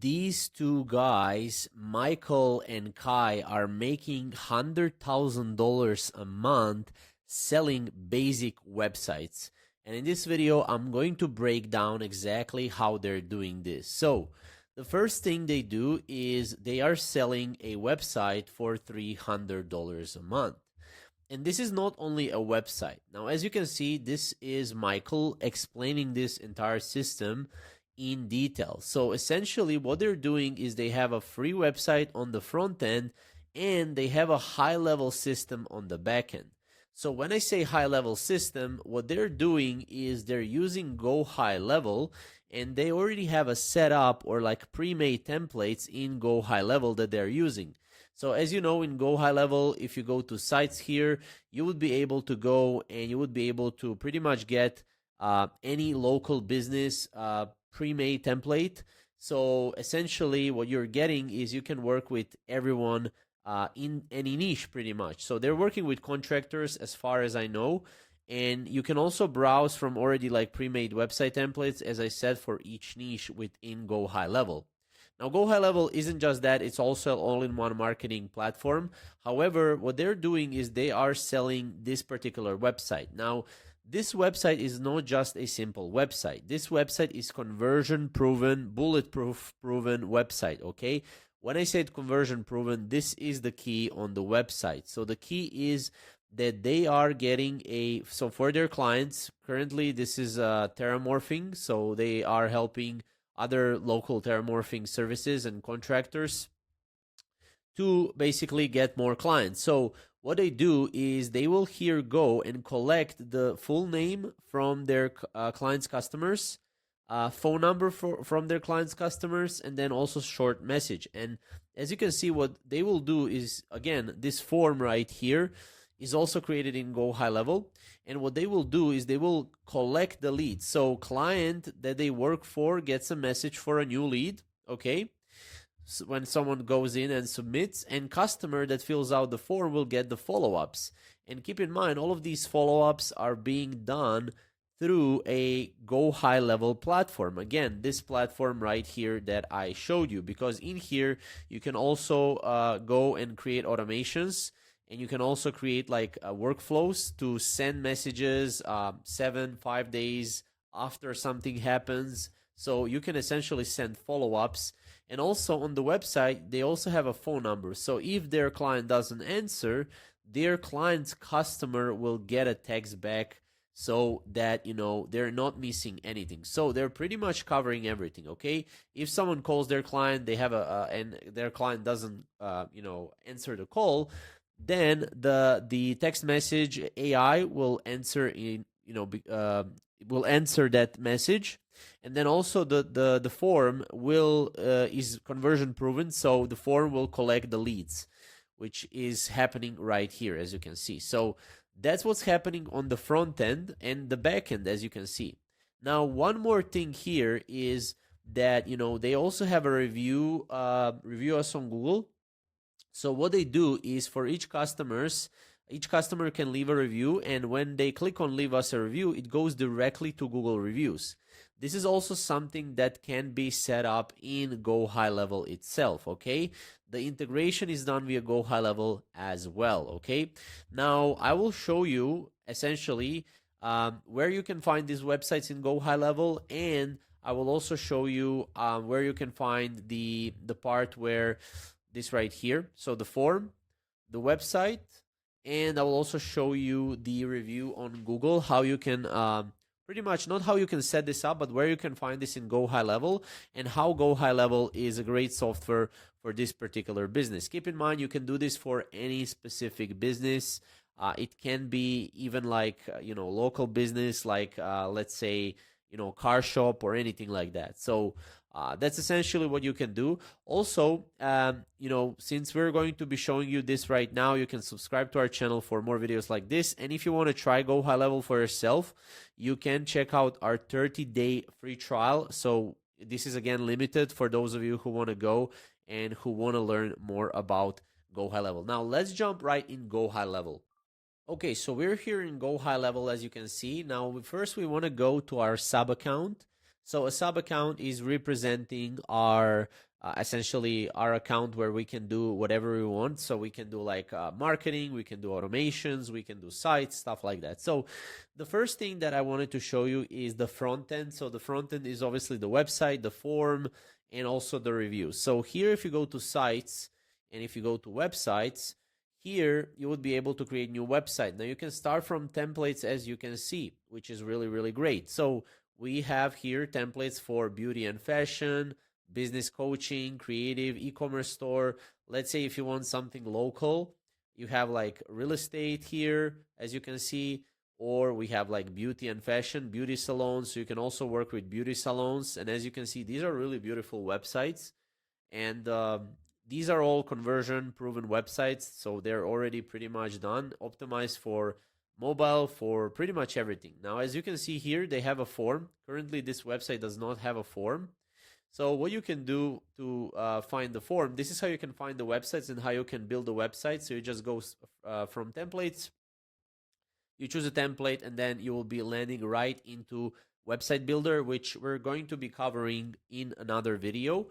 these two guys, Michael and Kai, are making $100,000 a month selling basic websites. And in this video, I'm going to break down exactly how they're doing this. So the first thing they do is they are selling a website for $300 a month. And this is not only a website. Now, as you can see, this is Michael explaining this entire system in detail. So essentially what they're doing is they have a free website on the front end and they have a high level system on the back end. So when I say high level system, what they're doing is they're using Go High Level, and they already have a setup or like pre-made templates in Go High Level that they're using. So as you know, in Go High Level, if you go to sites here, you would be able to go and you would be able to pretty much get any local business pre-made template. So essentially what you're getting is you can work with everyone in any niche pretty much. So they're working with contractors as far as I know. And you can also browse from already like pre-made website templates, as I said, for each niche within Go High Level. Now, Go High Level isn't just that, it's also an all-in-one marketing platform. However, what they're doing is they are selling this particular website. Now, this website is not just a simple website. This website is conversion-proven, bulletproof-proven website, okay? When I said conversion-proven, this is the key on the website. So the key is that they are getting so for their clients, currently this is terramorphing, so they are helping other local terramorphing services and contractors to basically get more clients. So what they do is they will here go and collect the full name from their clients' customers, phone number from their clients' customers, and then also short message. And as you can see, what they will do is, again, this form right here is also created in Go High Level. And what they will do is they will collect the leads. So client that they work for gets a message for a new lead, okay? So when someone goes in and submits, and customer that fills out the form will get the follow-ups. And keep in mind, all of these follow-ups are being done through a Go High Level platform. Again, this platform right here that I showed you, because in here you can also go and create automations. And you can also create like workflows to send messages 5 days after something happens. So you can essentially send follow-ups. And also on the website, they also have a phone number. So if their client doesn't answer, their client's customer will get a text back so that, you know, they're not missing anything. So they're pretty much covering everything, okay? If someone calls their client, they have and their client doesn't, answer the call, then the text message AI will answer will answer that message, and then also the form will is conversion proven, so the form will collect the leads, which is happening right here, as you can see. So that's what's happening on the front end and the back end, as you can see. Now, one more thing here is that, you know, they also have a review us on Google. So what they do is for each customer can leave a review, and when they click on leave us a review, it goes directly to Google Reviews. This is also something that can be set up in Go High Level itself, okay? The integration is done via Go High Level as well, okay? Now, I will show you essentially where you can find these websites in Go High Level, and I will also show you where you can find the part where this right here, so the form, the website, and I will also show you the review on Google, how you can pretty much, not how you can set this up, but where you can find this in Go High Level, and how Go High Level is a great software for this particular business. Keep in mind, you can do this for any specific business. It can be even like, local business, like let's say, car shop or anything like that. So that's essentially what you can do. Also, since we're going to be showing you this right now, you can subscribe to our channel for more videos like this. And if you want to try Go High Level for yourself, you can check out our 30-day free trial. So this is, again, limited for those of you who want to go and who want to learn more about Go High Level. Now, let's jump right in Go High Level. Okay, so we're here in Go High Level, as you can see. Now, first we want to go to our sub account. So a sub account is representing our essentially our account where we can do whatever we want. So we can do like marketing, we can do automations, we can do sites, stuff like that. So the first thing that I wanted to show you is the front end. So the front end is obviously the website, the form, and also the reviews. So here, if you go to sites and if you go to websites, here you would be able to create new website. Now you can start from templates, as you can see, which is really, really great. So we have here templates for beauty and fashion, business coaching, creative, e-commerce store. Let's say if you want something local, you have like real estate here, as you can see, or we have like beauty and fashion, beauty salons. So you can also work with beauty salons. And as you can see, these are really beautiful websites. And these are all conversion proven websites. So they're already pretty much done, optimized for mobile, for pretty much everything. Now, as you can see here, they have a form. Currently, this website does not have a form. So what you can do to find the form, this is how you can find the websites and how you can build a website. So you just go from templates, you choose a template, and then you will be landing right into website builder, which we're going to be covering in another video.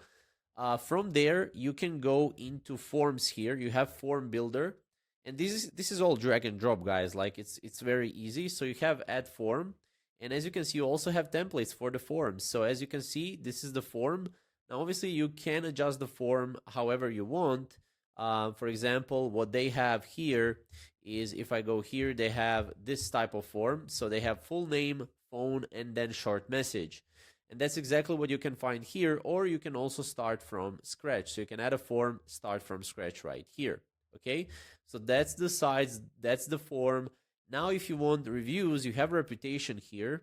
From there, you can go into forms here. You have form builder, and this is all drag and drop, guys. Like it's very easy. So you have add form. And as you can see, you also have templates for the forms. So as you can see, this is the form. Now, obviously, you can adjust the form however you want. For example, what they have here is if I go here, they have this type of form. So they have full name, phone, and then short message. And that's exactly what you can find here. Or you can also start from scratch. So you can add a form, start from scratch right here. Okay, so that's the size, that's the form. Now, if you want reviews, you have reputation here,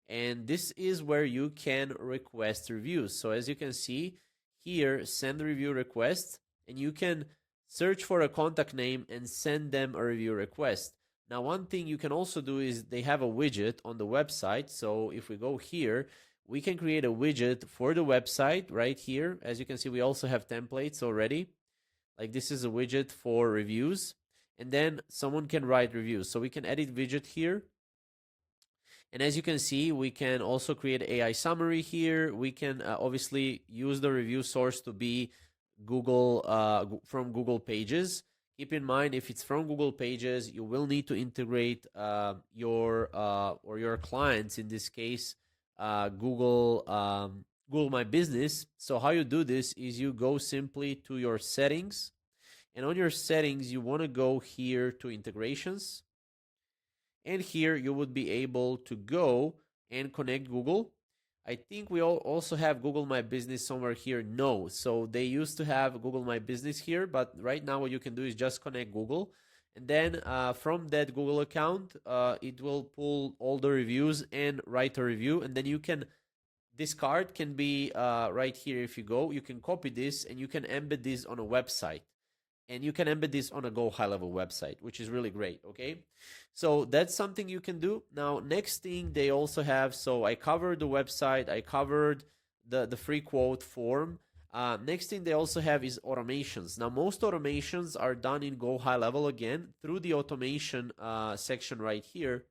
and this is where you can request reviews. So as you can see here, send review request, and you can search for a contact name and send them a review request. Now, one thing you can also do is they have a widget on the website. So if we go here, we can create a widget for the website right here. As you can see, we also have templates already. Like this is a widget for reviews. And then someone can write reviews. So we can edit widget here. And as you can see, we can also create AI summary here. We can obviously use the review source to be Google from Google Pages. Keep in mind, if it's from Google Pages, you will need to integrate your clients, in this case, Google My Business. So how you do this is you go simply to your settings. And on your settings, you want to go here to integrations. And here you would be able to go and connect Google. I think we also have Google My Business somewhere here. No. So they used to have Google My Business here, but right now what you can do is just connect Google. And then from that Google account, it will pull all the reviews and write a review. And then you can, this card can be right here. If you go, you can copy this and you can embed this on a website. And you can embed this on a Go High Level website, which is really great, okay? So that's something you can do. Now, next thing they also have, so I covered the website, I covered the free quote form. Next thing they also have is automations. Now, most automations are done in Go High Level, again, through the automation section right here.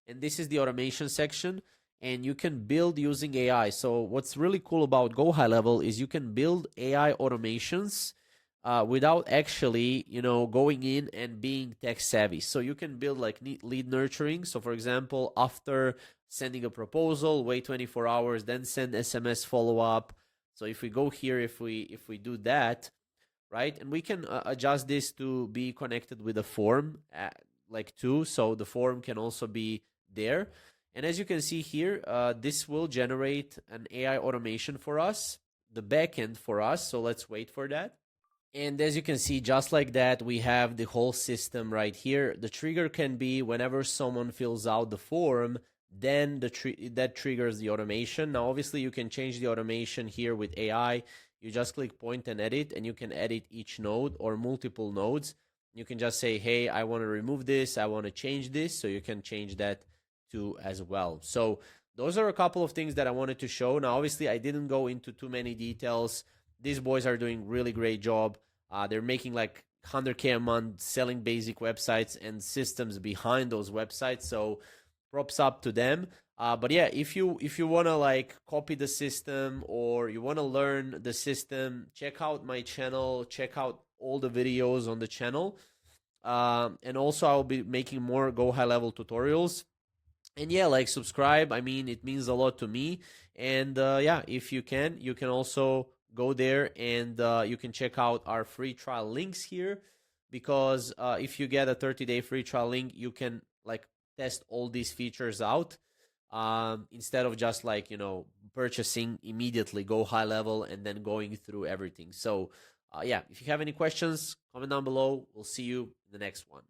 And this is the automation section. And you can build using AI. So what's really cool about Go High Level is you can build AI automations without actually, going in and being tech savvy. So you can build like lead nurturing. So for example, after sending a proposal, wait 24 hours, then send SMS follow-up. So if we go here, if we do that, right, and we can adjust this to be connected with a form like too. So the form can also be there. And as you can see here, this will generate an AI automation for us, the backend for us. So let's wait for that. And as you can see, just like that, we have the whole system right here. The trigger can be whenever someone fills out the form, then that triggers the automation. Now, obviously, you can change the automation here with AI. You just click point and edit, and you can edit each node or multiple nodes. You can just say, hey, I want to remove this. I want to change this. So you can change that too as well. So those are a couple of things that I wanted to show. Now, obviously, I didn't go into too many details. These boys are doing really great job. They're making like 100K a month selling basic websites and systems behind those websites. So props up to them. But yeah, if you wanna like copy the system or you wanna learn the system, check out my channel. Check out all the videos on the channel. And also I'll be making more Go High Level tutorials. And yeah, like subscribe. I mean, it means a lot to me. And yeah, if you can also go there and you can check out our free trial links here. Because if you get a 30-day free trial link, you can like test all these features out, instead of just like, purchasing immediately Go High Level and then going through everything. So yeah, if you have any questions, comment down below. We'll see you in the next one.